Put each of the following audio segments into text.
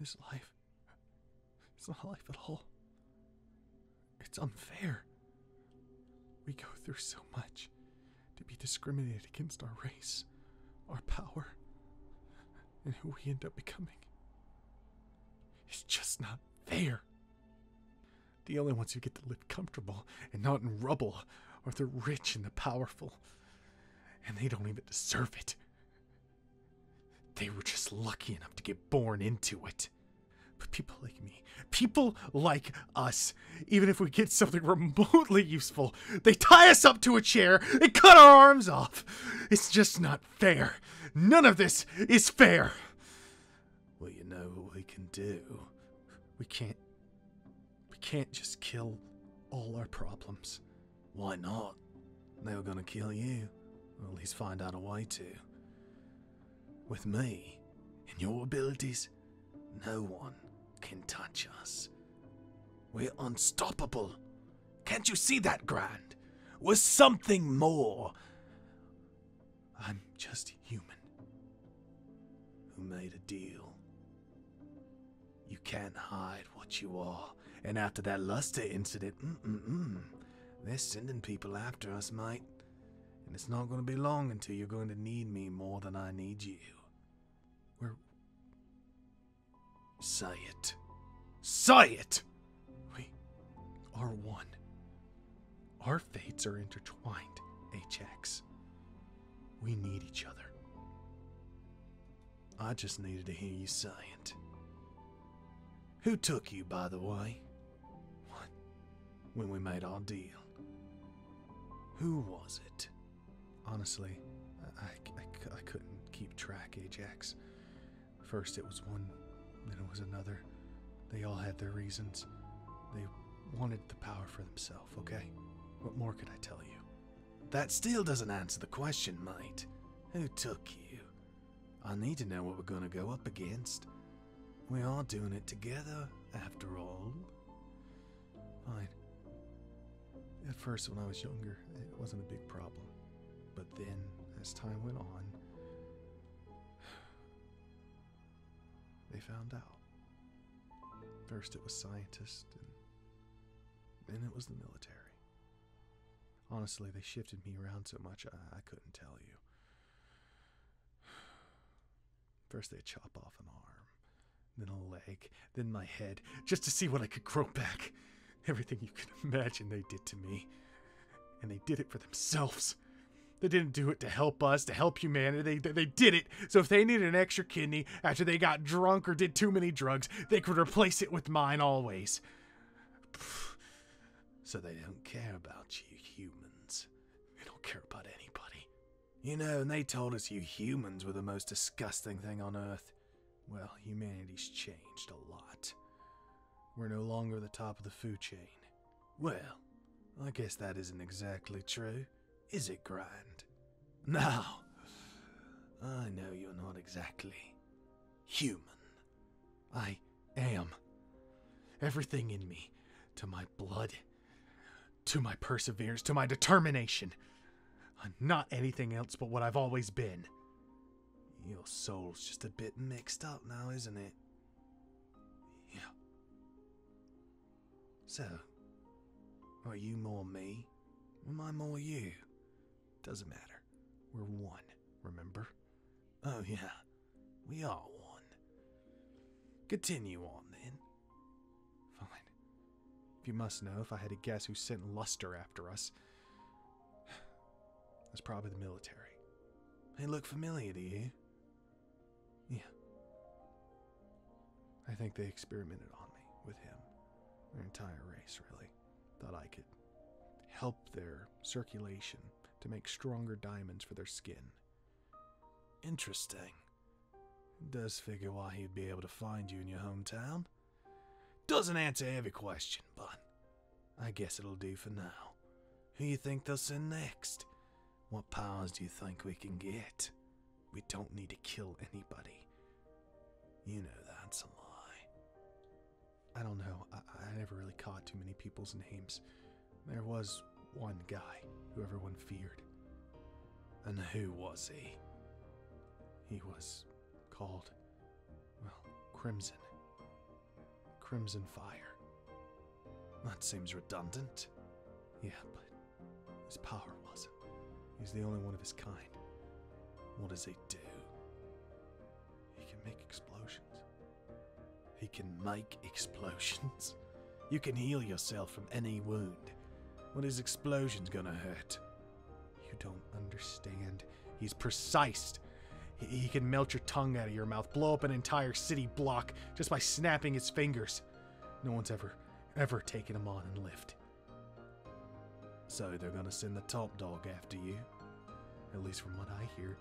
This life, it's not life at all. It's unfair. We go through so much to be discriminated against our race, our power, and who we end up becoming. It's just not fair. The only ones who get to live comfortable and not in rubble are the rich and the powerful, and they don't even deserve it. They were just lucky enough to get born into it. But people like me, people like us, even if we get something remotely useful, they tie us up to a chair, they cut our arms off. It's just not fair. None of this is fair. Well, you know what we can do. We can't just kill all our problems. Why not? They were gonna kill you, or at least find out a way to. With me and your abilities, no one can touch us. We're unstoppable. Can't you see that, Grand? We're something more. I'm just human who made a deal. You can't hide what you are. And after that Luster incident, they're sending people after us, mate. And it's not going to be long until you're going to need me more than I need you. Say it. Say it! We are one. Our fates are intertwined, HX. We need each other. I just needed to hear you say it. Who took you, by the way? What? When we made our deal? Who was it? Honestly, I couldn't keep track, Ajax. First it was one, then it was another. They all had their reasons. They wanted the power for themselves, okay? What more could I tell you? That still doesn't answer the question, mate. Who took you? I need to know what we're gonna go up against. We are doing it together, after all. Fine. At first, when I was younger, it wasn't a big problem. But then, as time went on, they found out. First it was scientists, and then it was the military. Honestly, they shifted me around so much I couldn't tell you. First they'd chop off an arm, then a leg, then my head, just to see what I could grow back. Everything you can imagine they did to me. And they did it for themselves. They didn't do it to help us, to help humanity. They did it so if they needed an extra kidney after they got drunk or did too many drugs, they could replace it with mine always. So they don't care about you humans. They don't care about anybody. You know, and they told us you humans were the most disgusting thing on Earth. Well, humanity's changed a lot. We're no longer the top of the food chain. Well, I guess that isn't exactly true. Is it, Grand? Now, I know you're not exactly human. I am. Everything in me, to my blood, to my perseverance, to my determination. I'm not anything else but what I've always been. Your soul's just a bit mixed up now, isn't it? Yeah. So, are you more me? Or am I more you? Doesn't matter. We're one, remember? Oh yeah, we are one. Continue on then. Fine. If you must know, if I had to guess who sent Luster after us, it's probably the military. They look familiar to you? Yeah. I think they experimented on me with him. Their entire race, really. Thought I could help their circulation to make stronger diamonds for their skin. Interesting. Does figure why he'd be able to find you in your hometown. Doesn't answer every question, but I guess it'll do for now. Who you think they'll send next? What powers do you think we can get? We don't need to kill anybody. You know that's a lie. I don't know. I never really caught too many people's names. There was one guy who everyone feared. And who was he? He was called, well, Crimson. crimson fire. That seems redundant. Yeah, but his power wasn't. He's the only one of his kind. What does he do? He can make explosions. He can make explosions? You can heal yourself from any wound. What is explosions gonna hurt? You don't understand. He's precise. He can melt your tongue out of your mouth, blow up an entire city block just by snapping his fingers. No one's ever taken him on and lived. So they're gonna send the top dog after you. At least from what I hear,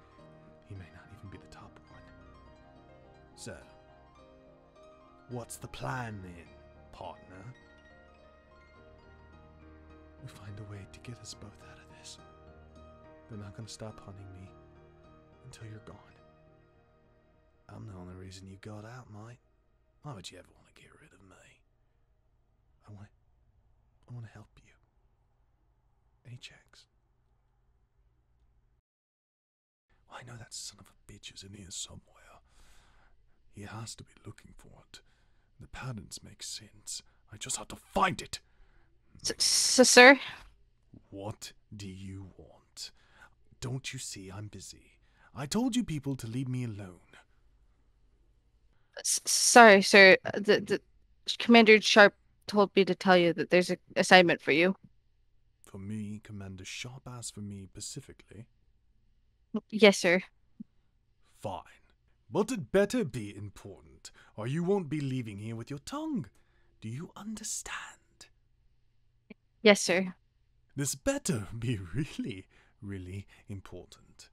he may not even be the top one. So, what's the plan then, partner? We find a way to get us both out of this. They're not gonna stop hunting me until you're gone. I'm the only reason you got out, mate. Why would you ever want to get rid of me? I want to help you. Ajax. Well, I know that son of a bitch is in here somewhere. He has to be looking for it. The patterns make sense. I just have to find it. Sir? What do you want? Don't you see I'm busy? I told you people to leave me alone. Sorry, sir. The Commander Sharp told me to tell you that there's an assignment for you. For me, Commander Sharp asked for me specifically. Yes, sir. Fine. But it better be important, or you won't be leaving here with your tongue. Do you understand? Yes, sir. This better be really, really important.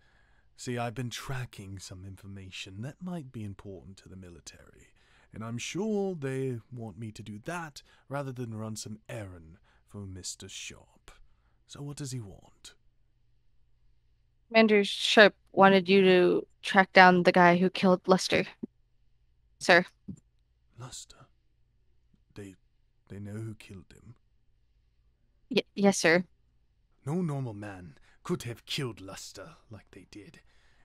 See, I've been tracking some information that might be important to the military, and I'm sure they want me to do that rather than run some errand for Mr. Sharp. So what does he want? Commander Sharp wanted you to track down the guy who killed Lester. Sir. Luster? They know who killed him? Yes, sir. No normal man could have killed Luster like they did.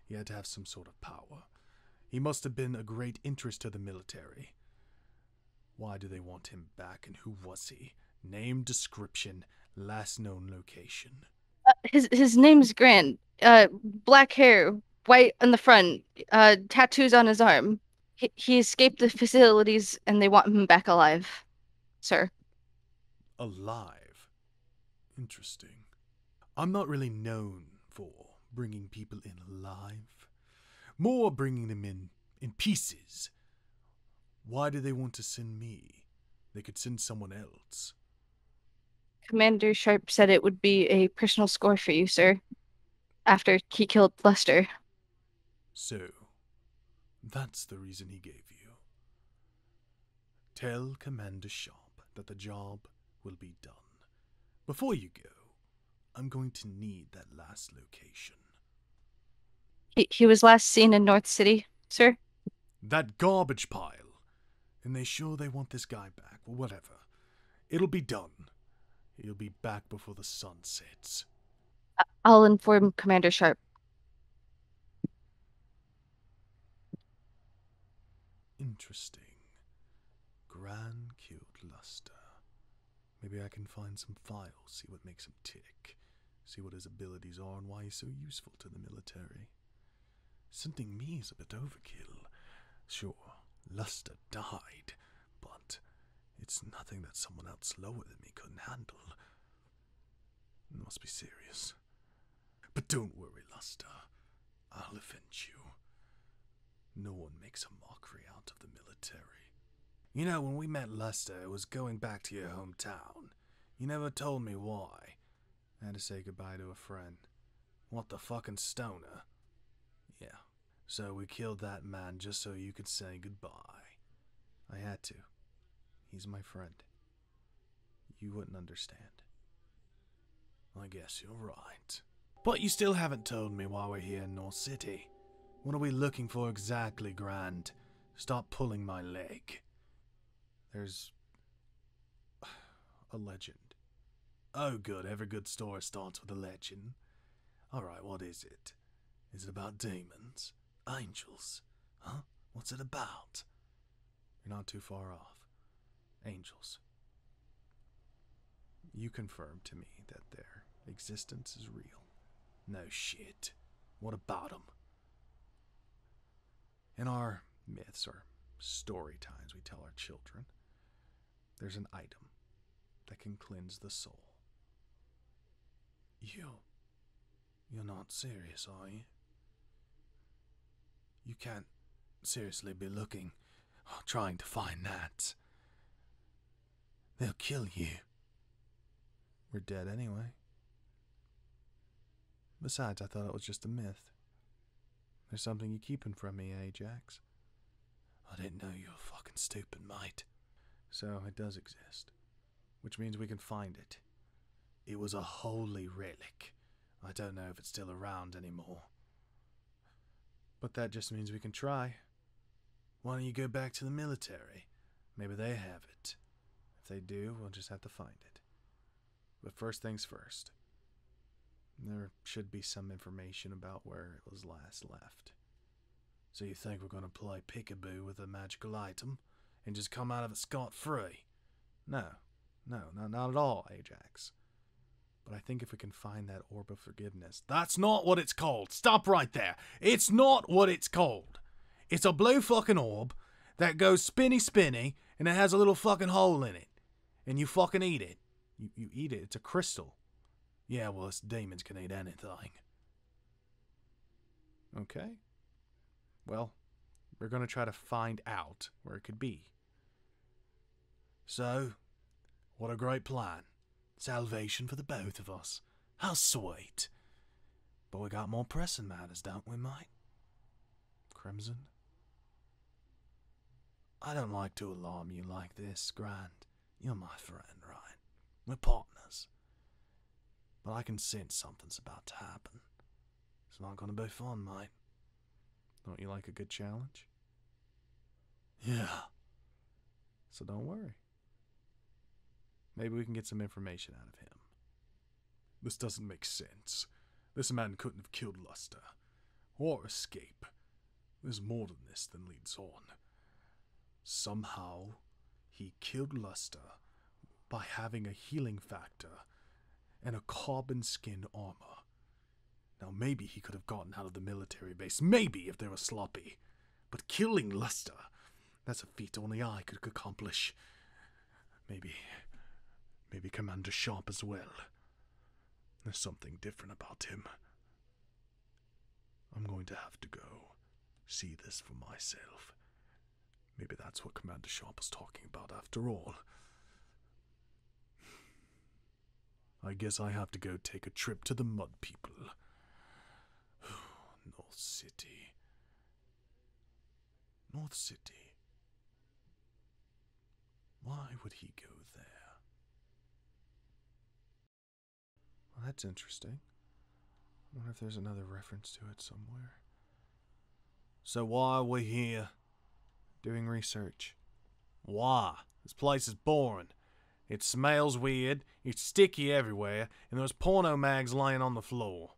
He had to have some sort of power. He must have been a great interest to the military. Why do they want him back, and who was he? Name, description, last known location. His name's Grant. Black hair, white on the front, tattoos on his arm. He escaped the facilities, and they want him back alive, sir. Alive? Interesting. I'm not really known for bringing people in alive. More bringing them in pieces. Why do they want to send me? They could send someone else. Commander Sharp said it would be a personal score for you, sir, after he killed Lester. So, that's the reason he gave you. Tell Commander Sharp that the job will be done. Before you go, I'm going to need that last location. He was last seen in North City, sir. That garbage pile. And they sure they want this guy back. Well, whatever. It'll be done. He'll be back before the sun sets. I'll inform Commander Sharp. Interesting. Gran killed Luster. Maybe I can find some files, see what makes him tick, see what his abilities are and why he's so useful to the military. Sending me is a bit overkill. Sure, Luster died, but it's nothing that someone else lower than me couldn't handle. It must be serious. But don't worry, Luster. I'll avenge you. No one makes a mockery out of the military. You know, when we met Luster, it was going back to your hometown. You never told me why. I had to say goodbye to a friend. What the fucking stoner? Yeah. So we killed that man just so you could say goodbye. I had to. He's my friend. You wouldn't understand. I guess you're right. But you still haven't told me why we're here in North City. What are we looking for exactly, Grant? Stop pulling my leg. There's a legend. Oh good, every good story starts with a legend. Alright, what is it? Is it about demons? Angels? Huh? What's it about? You're not too far off. Angels. You confirm to me that their existence is real. No shit. What about them? In our myths or story times we tell our children, there's an item that can cleanse the soul. You're not serious, are you? You can't seriously be looking or trying to find that. They'll kill you. We're dead anyway. Besides, I thought it was just a myth. There's something you're keeping from me, Ajax. I didn't know you were fucking stupid, mate. So, it does exist. Which means we can find it. It was a holy relic. I don't know if it's still around anymore. But that just means we can try. Why don't you go back to the military? Maybe they have it. If they do, we'll just have to find it. But first things first. There should be some information about where it was last left. So you think we're going to play peekaboo with a magical item and just come out of it scot-free? No, not at all, Ajax. But I think if we can find that orb of forgiveness... That's not what it's called. Stop right there. It's not what it's called. It's a blue fucking orb that goes spinny, and it has a little fucking hole in it. And you fucking eat it. You eat it. It's a crystal. Yeah, well, us demons can eat anything. Okay. Well, we're going to try to find out where it could be. So, what a great plan. Salvation for the both of us. How sweet. But we got more pressing matters, don't we, mate? Crimson? I don't like to alarm you like this, Grant. You're my friend, right? We're partners. But I can sense something's about to happen. It's not going to be fun, mate. Don't you like a good challenge? Yeah. So don't worry. Maybe we can get some information out of him. This doesn't make sense. This man couldn't have killed Luster. Or escape. There's more to this than leads on. Somehow, he killed Luster by having a healing factor and a carbon-skin armor. Now maybe he could have gotten out of the military base, maybe if they were sloppy. But killing Luster, that's a feat only I could accomplish. Maybe Commander Sharp as well. There's something different about him. I'm going to have to go see this for myself. Maybe that's what Commander Sharp was talking about after all. I guess I have to go take a trip to the Mud People. North City. North City. Why would he go there? Well, that's interesting. I wonder if there's another reference to it somewhere. So why are we here? Doing research. Why? This place is boring. It smells weird, it's sticky everywhere, and there's porno mags laying on the floor.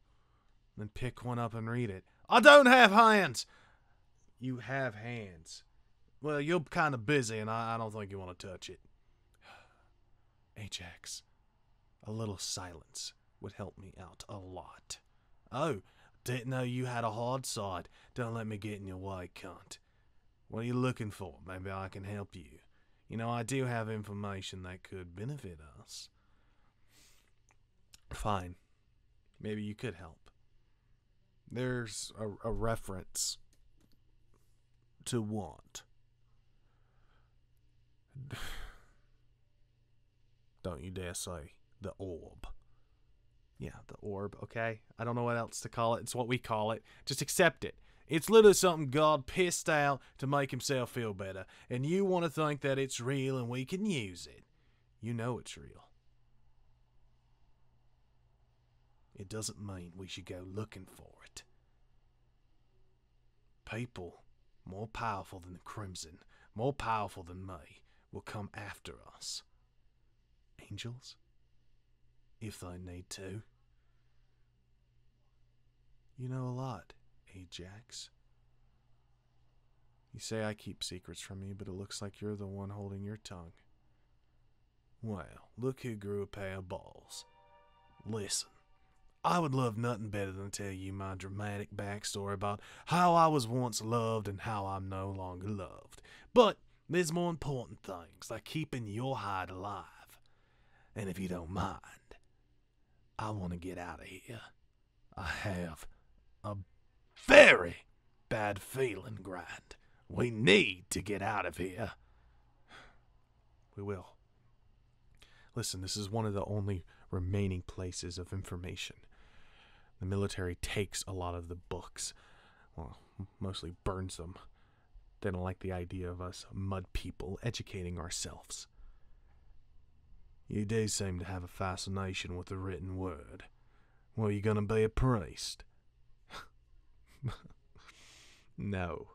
Then pick one up and read it. I don't have hands! You have hands. Well, you're kind of busy, and I don't think you want to touch it. Ajax, a little silence would help me out a lot. Oh, didn't know you had a hard side. Don't let me get in your way, cunt. What are you looking for? Maybe I can help you. You know, I do have information that could benefit us. Fine. Maybe you could help. There's a reference to what? Don't you dare say the orb. Yeah, the orb, okay? I don't know what else to call it. It's what we call it. Just accept it. It's literally something God pissed out to make himself feel better. And you want to think that it's real and we can use it. You know it's real. It doesn't mean we should go looking for it. People more powerful than the Crimson, more powerful than me, will come after us. Angels? If they need to. You know a lot, Ajax. You say I keep secrets from you, but it looks like you're the one holding your tongue. Well, look who grew a pair of balls. Listen, I would love nothing better than to tell you my dramatic backstory about how I was once loved and how I'm no longer loved. But there's more important things, like keeping your hide alive. And if you don't mind, I want to get out of here. I have a very bad feeling, Grind. We need to get out of here. We will. Listen, this is one of the only remaining places of information. The military takes a lot of the books. Well, mostly burns them. They don't like the idea of us mud people educating ourselves. You do seem to have a fascination with the written word. Well, you gonna be a priest? No.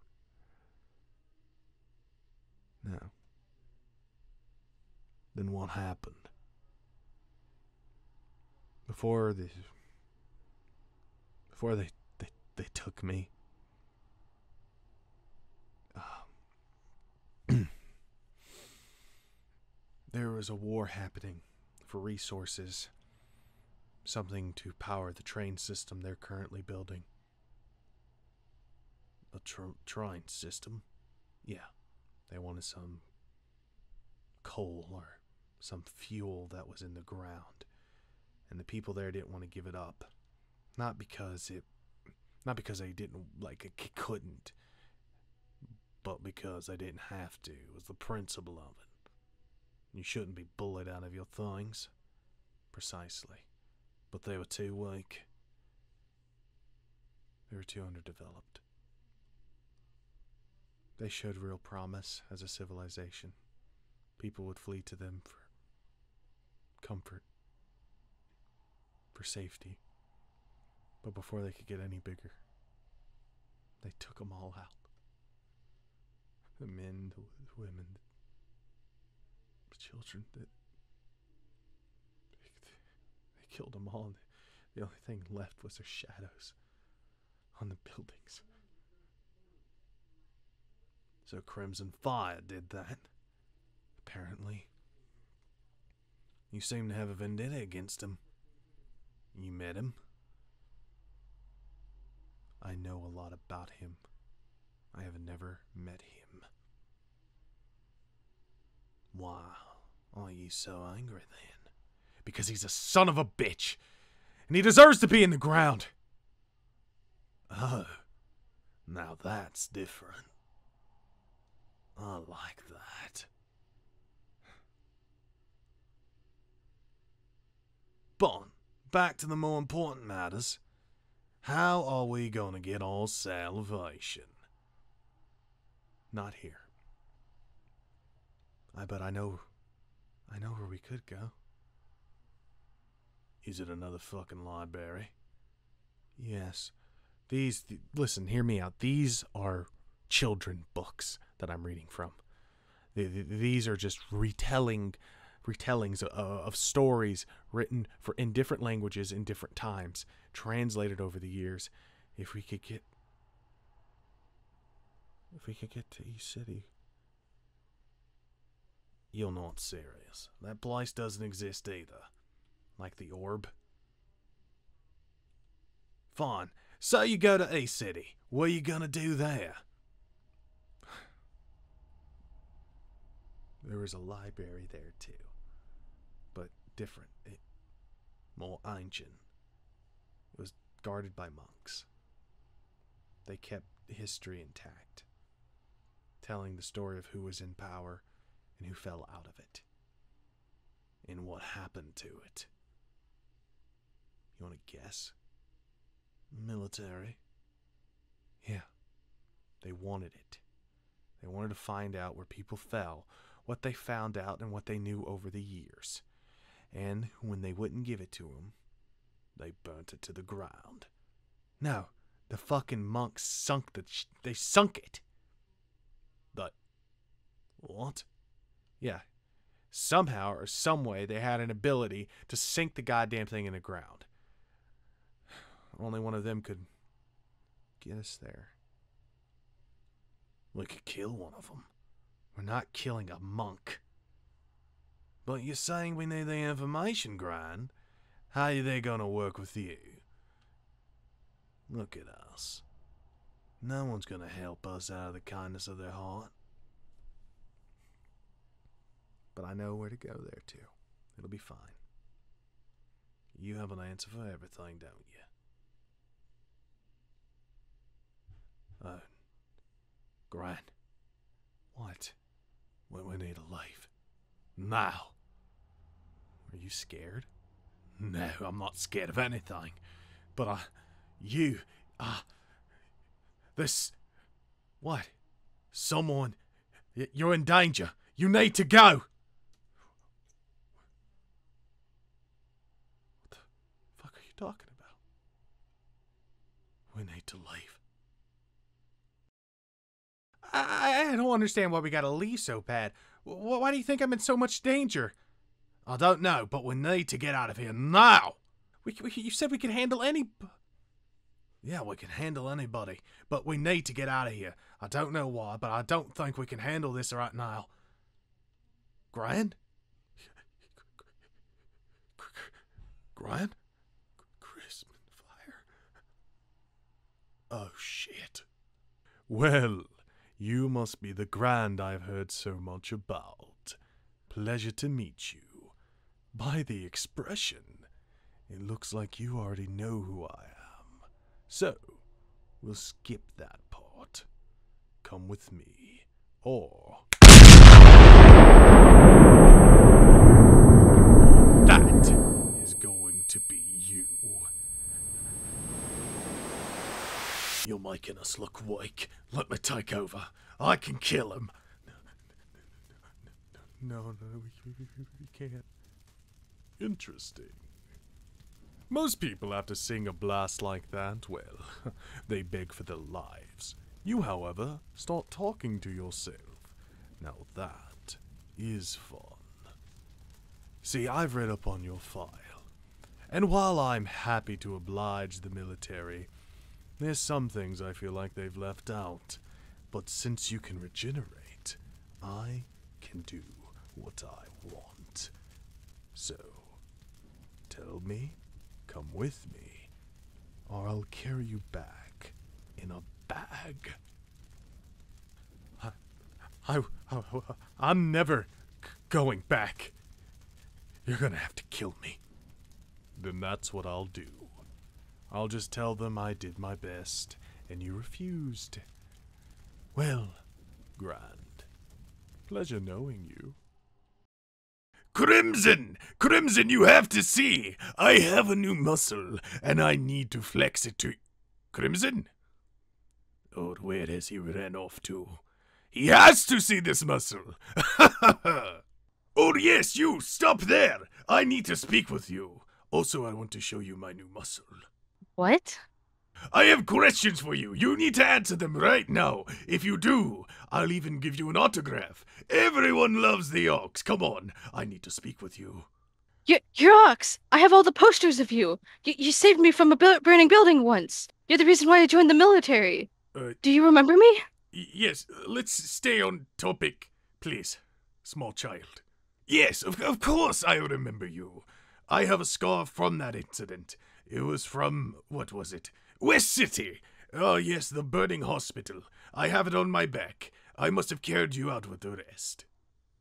No. Then what happened? Before they took me, there was a war happening for resources. Something to power the train system they're currently building. A train system? Yeah. They wanted some coal or some fuel that was in the ground. And the people there didn't want to give it up. Not because they didn't, couldn't. But because they didn't have to. It was the principle of it. You shouldn't be bullied out of your things. Precisely. But they were too weak. They were too underdeveloped. They showed real promise as a civilization. People would flee to them for comfort, for safety. But before they could get any bigger, they took them all out. The men, the women, the children. They killed them all. And the only thing left was their shadows on the buildings. So Crimson Fire did that. Apparently. You seem to have a vendetta against him. You met him? I know a lot about him. I have never met him. Why are you so angry then? Because he's a son of a bitch, and he deserves to be in the ground. Oh, now that's different. I like that. But back to the more important matters. How are we gonna get our salvation? Not here. But I know where we could go. Is it another fucking library? Yes. Listen, hear me out. These are children books that I'm reading from. These are just retellings of stories written in different languages in different times, translated over the years. If we could get to East City. You're not serious. That place doesn't exist either. Like the orb. Fine. So you go to East City. What are you gonna do there? There was a library there too. But different. More ancient. It was guarded by monks. They kept history intact. Telling the story of who was in power and who fell out of it. And what happened to it. You want to guess? Military. Yeah. They wanted it. They wanted to find out where people fell, what they found out, and what they knew over the years. And when they wouldn't give it to them, they burnt it to the ground. No, the fucking monks sunk they sunk it. But what? Yeah. Somehow or some way they had an ability to sink the goddamn thing in the ground. Only one of them could get us there. We could kill one of them. We're not killing a monk. But you're saying we need the information, Gran. How are they gonna work with you? Look at us. No one's gonna help us out of the kindness of their heart. But I know where to go there, too. It'll be fine. You have an answer for everything, don't you? Gran. What? We need a life. Now. Are you scared? No, I'm not scared of anything. But this... What? Someone... You're in danger. You need to go. What the fuck are you talking about? We need to leave. I don't understand why we gotta leave so bad. Why do you think I'm in so much danger? I don't know, but we need to get out of here now. You said we could handle any... Yeah, we can handle anybody, but we need to get out of here. I don't know why, but I don't think we can handle this right now. Gran? Gran? Crispin fire. Oh, shit. Well, you must be the Grand I've heard so much about. Pleasure to meet you. By the expression, it looks like you already know who I am. So, we'll skip that part. Come with me. Or... that is going to be you. You're making us look weak. Let me take over. I can kill him. No, we can't. Interesting. Most people have to sing a blast like that, well, they beg for their lives. You, however, start talking to yourself. Now that is fun. See, I've read up on your file, and while I'm happy to oblige the military, there's some things I feel like they've left out. But since you can regenerate, I can do what I want. So, tell me, come with me, or I'll carry you back in a bag. I'm never going back. You're gonna have to kill me. Then that's what I'll do. I'll just tell them I did my best, and you refused. Well, Grand. Pleasure knowing you. Crimson! Crimson, you have to see! I have a new muscle, and I need to flex it to... Crimson? Oh, where has he ran off to? He has to see this muscle! Oh, yes, you! Stop there! I need to speak with you. Also, I want to show you my new muscle. What? I have questions for you. You need to answer them right now. If you do, I'll even give you an autograph. Everyone loves the Ox. Come on, I need to speak with you. You're Ox. I have all the posters of you. You saved me from a burning building once. You're the reason why I joined the military. Do you remember me? Yes, let's stay on topic, please, small child. Yes, of course I remember you. I have a scar from that incident. It was from, what was it? West City! Oh yes, the burning hospital. I have it on my back. I must have carried you out with the rest.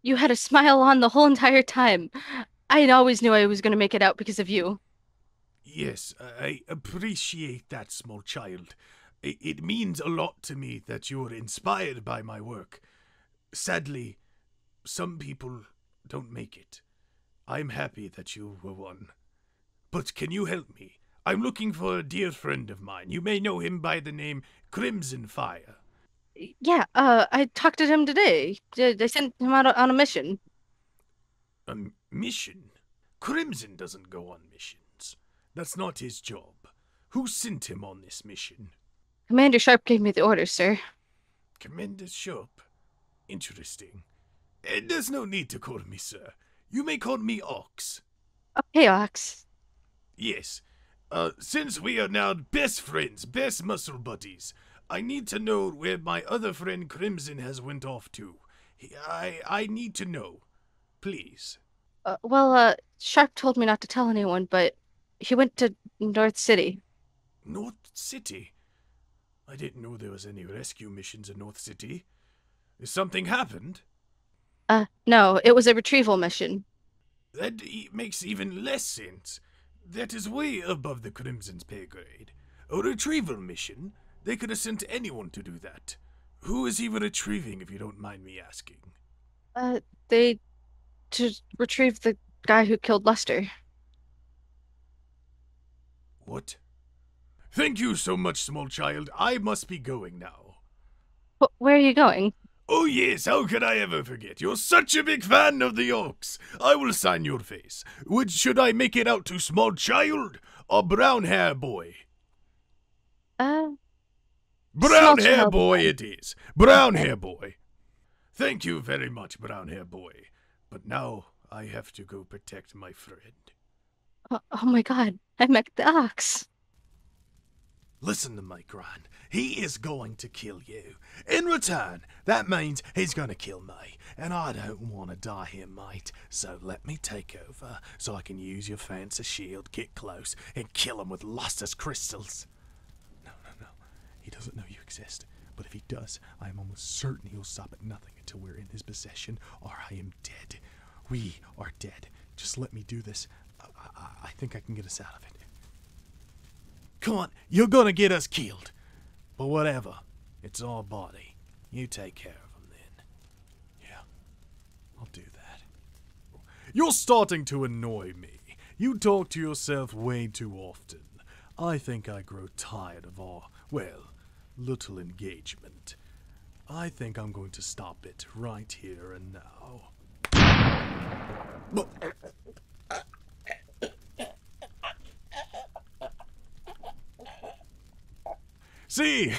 You had a smile on the whole entire time. I always knew I was going to make it out because of you. Yes, I appreciate that, small child. It means a lot to me that you're inspired by my work. Sadly, some people don't make it. I'm happy that you were one. But can you help me? I'm looking for a dear friend of mine. You may know him by the name Crimson Fire. Yeah, I talked to him today. They sent him out on a mission. A mission? Crimson doesn't go on missions. That's not his job. Who sent him on this mission? Commander Sharp gave me the orders, sir. Commander Sharp? Interesting. There's no need to call me sir. You may call me Ox. Okay, Ox. Yes. Since we are now best friends, best muscle buddies, I need to know where my other friend Crimson has went off to. I need to know. Please. Sharp told me not to tell anyone, but he went to North City. North City? I didn't know there was any rescue missions in North City. Has something happened? No, it was a retrieval mission. That makes even less sense. That is way above the Crimson's pay grade. A retrieval mission? They could have sent anyone to do that. Who is he retrieving, if you don't mind me asking? Uh, they to retrieve the guy who killed Lester. What? Thank you so much, small child. I must be going now. Where are you going? Oh yes, how could I ever forget? You're such a big fan of the Orcs. I will sign your face. Which should I make it out to small child or brown hair boy? Uh, Brown Small hair child. boy it is. Brown hair boy. Thank you very much, brown hair boy. But now I have to go protect my friend. Oh my God, I met the ox. Listen to me, Gran. He is going to kill you. In return, that means he's going to kill me. And I don't want to die here, mate. So let me take over so I can use your fancy shield, get close, and kill him with lustrous crystals. No. He doesn't know you exist. But if he does, I am almost certain he'll stop at nothing until we're in his possession, or I am dead. We are dead. Just let me do this. I think I can get us out of it. Come on, you're gonna get us killed. But whatever. It's our body. You take care of him then. Yeah, I'll do that. You're starting to annoy me. You talk to yourself way too often. I think I grow tired of our, well, little engagement. I think I'm going to stop it right here and now. See,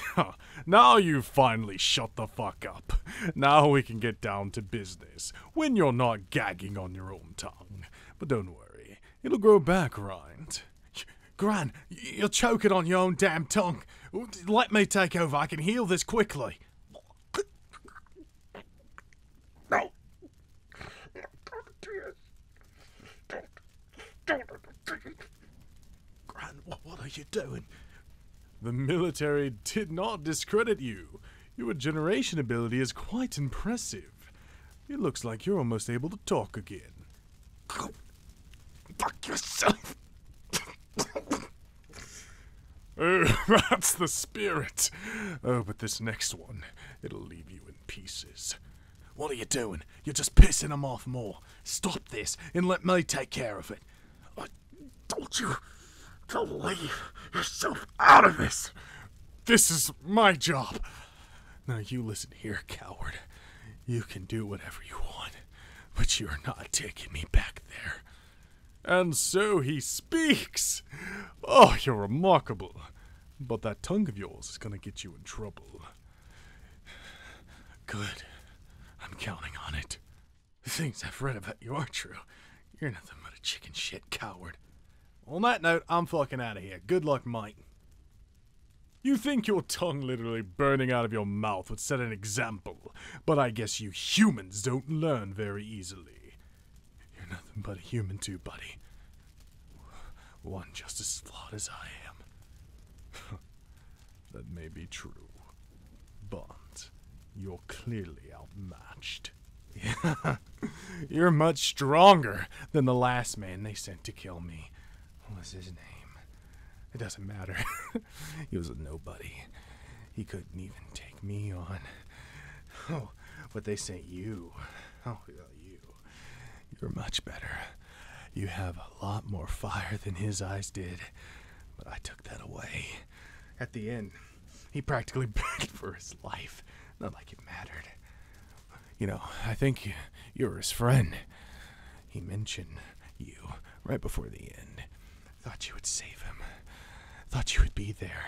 now you've finally shut the fuck up. Now we can get down to business, when you're not gagging on your own tongue. But don't worry, it'll grow back, right? Gran, you're choking on your own damn tongue. Let me take over, I can heal this quickly. No. Gran, what are you doing? The military did not discredit you. Your generation ability is quite impressive. It looks like you're almost able to talk again. Fuck yourself! Oh, that's the spirit. Oh, but this next one, it'll leave you in pieces. What are you doing? You're just pissing him off more. Stop this and let me take care of it. I told you to leave yourself out of this. This is my job. Now you listen here, coward. You can do whatever you want, but you're not taking me back there. And so he speaks. Oh, you're remarkable. But that tongue of yours is gonna get you in trouble. Good. I'm counting on it. The things I've read about you are true. You're nothing but a chicken shit coward. On that note, I'm fucking out of here. Good luck, Mike. You think your tongue literally burning out of your mouth would set an example, but I guess you humans don't learn very easily. You're nothing but a human too, buddy. One just as flawed as I am. That may be true, but you're clearly outmatched. You're much stronger than the last man they sent to kill me. What was his name? It doesn't matter. He was a nobody. He couldn't even take me on. Oh, but they sent you. Oh, you. You're much better. You have a lot more fire than his eyes did. But I took that away. At the end, he practically begged for his life. Not like it mattered. You know, I think you're his friend. He mentioned you right before the end. Thought you would save him. Thought you would be there.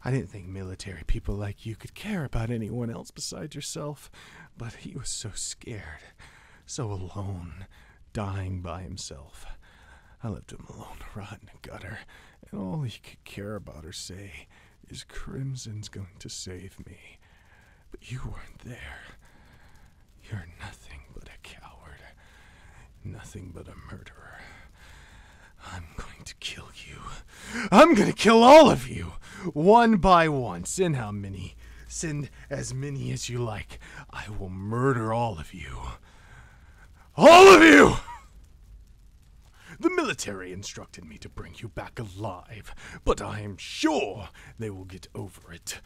I didn't think military people like you could care about anyone else besides yourself. But he was so scared. So alone. Dying by himself. I left him alone to rot in a gutter. And all he could care about or say is Crimson's going to save me. But you weren't there. You're nothing but a coward. Nothing nothing but a murderer. I'm going to kill you. I'm going to kill all of you, one by one. Send how many? Send as many as you like. I will murder all of you. All of you! The military instructed me to bring you back alive, but I am sure they will get over it.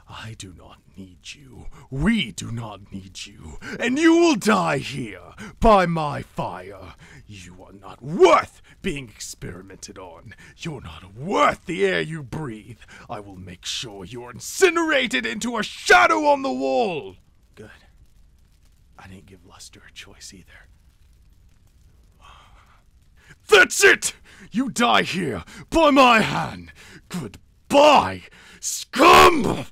I do not need you. We do not need you. And you will die here by my fire. You are not worth being experimented on. You're not worth the air you breathe. I will make sure you're incinerated into a shadow on the wall. Good. I didn't give Luster a choice either. That's it! You die here by my hand. Goodbye, scum!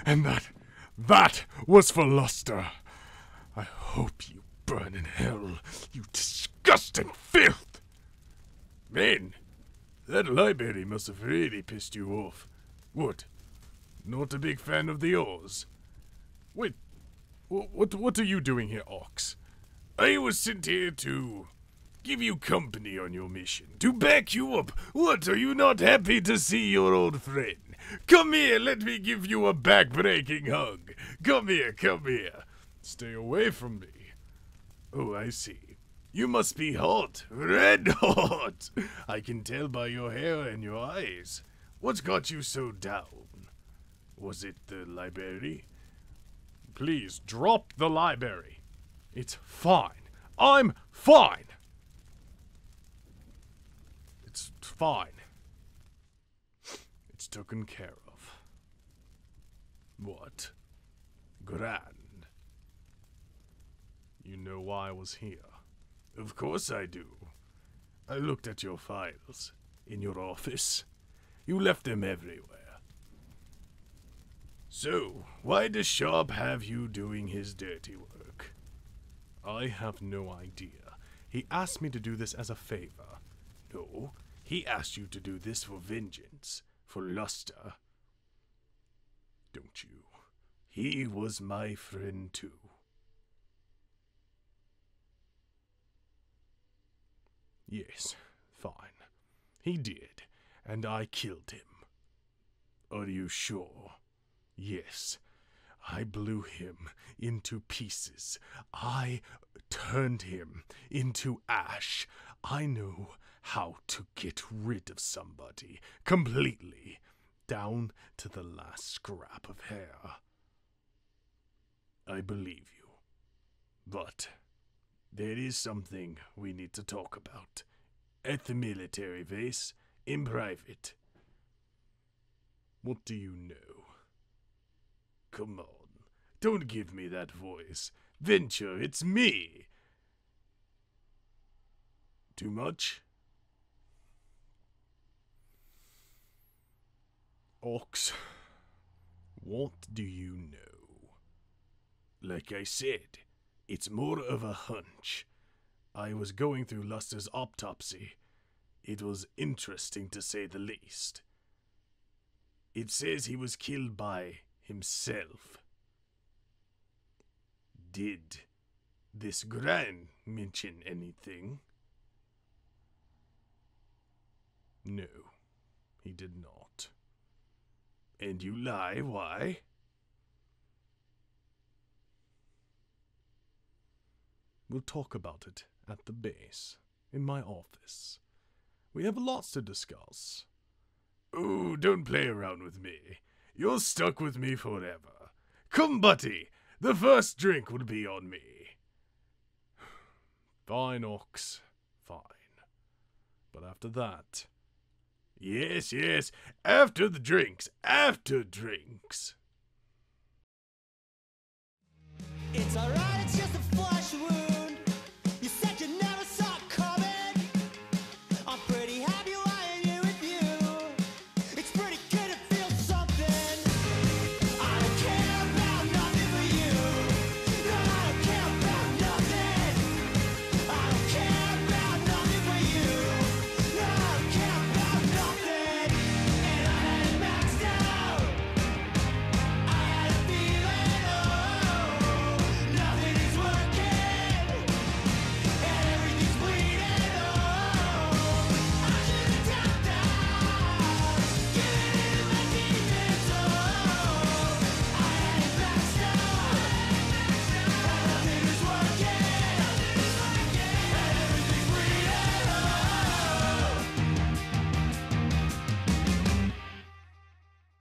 And that was for Luster. I hope you burn in hell, you disgusting filth! Man, that library must have really pissed you off. What? Not a big fan of the Oz? Wait, what are you doing here, Ox? I was sent here to give you company on your mission, to back you up. What, are you not happy to see your old friend? Come here, let me give you a back-breaking hug. Come here, come here. Stay away from me. Oh, I see. You must be hot, red hot. I can tell by your hair and your eyes. What's got you so down? Was it the library? Please, drop the library. It's fine. I'm fine. It's fine. It's taken care of. What? Grand. You know why I was here? Of course I do. I looked at your files in your office. You left them everywhere. So, why does Sharp have you doing his dirty work? I have no idea. He asked me to do this as a favor. No, he asked you to do this for vengeance, for Luster. Don't you? He was my friend too. Yes, fine. He did, and I killed him. Are you sure? Yes. I blew him into pieces. I turned him into ash. I know how to get rid of somebody completely, down to the last scrap of hair. I believe you. But there is something we need to talk about. At the military base, in private. What do you know? Come on. Don't give me that voice. Venture, it's me. Too much? Ox, what do you know? Like I said, it's more of a hunch. I was going through Luster's autopsy. It was interesting to say the least. It says he was killed by himself. Did this Gran mention anything? No, he did not. And you lie, why? We'll talk about it at the base, in my office. We have lots to discuss. Oh, don't play around with me. You're stuck with me forever. Come, buddy. The first drink will be on me. Fine, Ox. Fine. But after that... Yes, yes. After the drinks. After drinks. It's alright, it's just a flash wound.